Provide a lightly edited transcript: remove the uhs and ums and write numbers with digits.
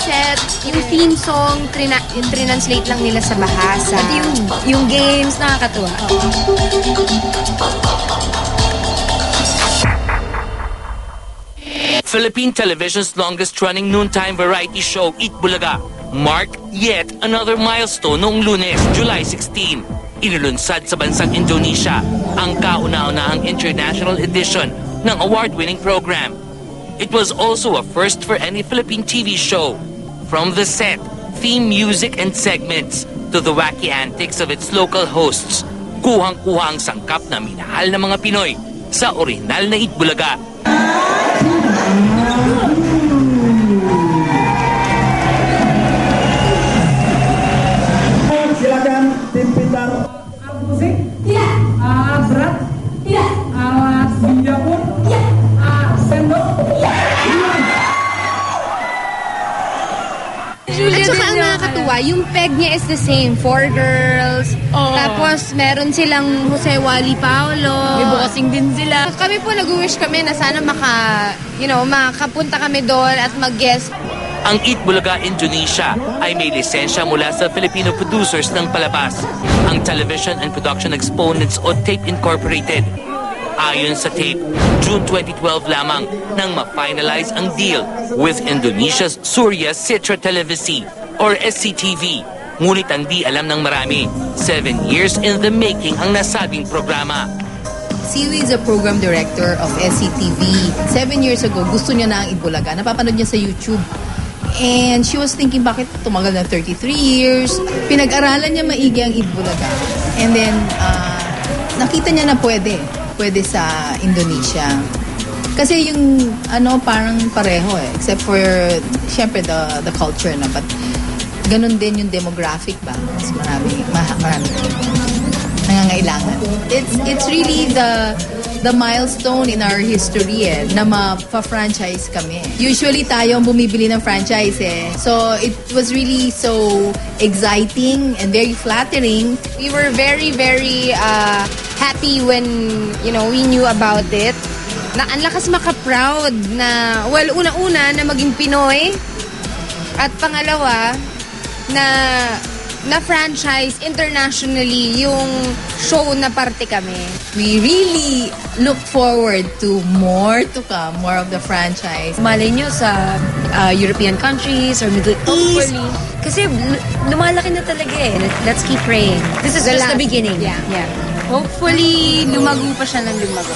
set, yung theme song, translate lang nila sa bahasa. At yung games, nakakatuwa. Philippine television's longest-running noontime variety show, Eat Bulaga, marked yet another milestone noong Lunes, July 16. Inulunsad sa bansang Indonesia ang kauna-unahang international edition ng award-winning program. It was also a first for any Philippine TV show. From the set, theme music and segments, to the wacky antics of its local hosts, kuhang-kuha ang sangkap na minahal ng mga Pinoy sa orihinal na Eat Bulaga. Silakan tim pintar. Musik? Iya. Berat? Iya. Alat dapur? Iya. Sendok? Iya. At saka ang nakakatuwa, yung peg niya is the same. 4 girls. Tapos meron silang Jose Wally Paulo. May bossing din sila. Kami po nag-wish kami na sana makapunta kami doon at mag-guest. Ang Eat Bulaga Indonesia ay may lisensya mula sa Filipino producers ng palabas, ang Television and Production Exponents o TAPE Incorporated. Ayon sa TAPE, June 2012 lamang nang ma-finalize ang deal with Indonesia's Surya Citra Televisi or SCTV. Ngunit ang di alam ng marami, 7 years in the making ang nasabing programa. Siwi is a program director of SCTV. 7 years ago, gusto niya na ang Eat Bulaga. Napapanood niya sa YouTube. And she was thinking, bakit tumagal na 33 years? Pinag-aralan niya maigi ang Eat Bulaga. And then, nakita niya na pwede sa Indonesia. Kasi yung, parang pareho except for, syempre, the culture na. But, ganun din yung demographic ba? Mas marami nangangailangan. It's really the milestone in our history na ma-franchise kami. Usually tayo ang bumibili ng franchise So it was really so exciting and very flattering. We were very, very happy when, we knew about it. Na ang lakas maka-proud na, well, una-una na maging Pinoy. At pangalawa, na franchise internationally yung show na parte kami. We really look forward to more to come, more of the franchise. Malay nyo sa European countries or Middle East. Kasi lumalaki na talaga Let's keep praying. This is just the beginning. Yeah. Hopefully, lumago pa siya ng lumago.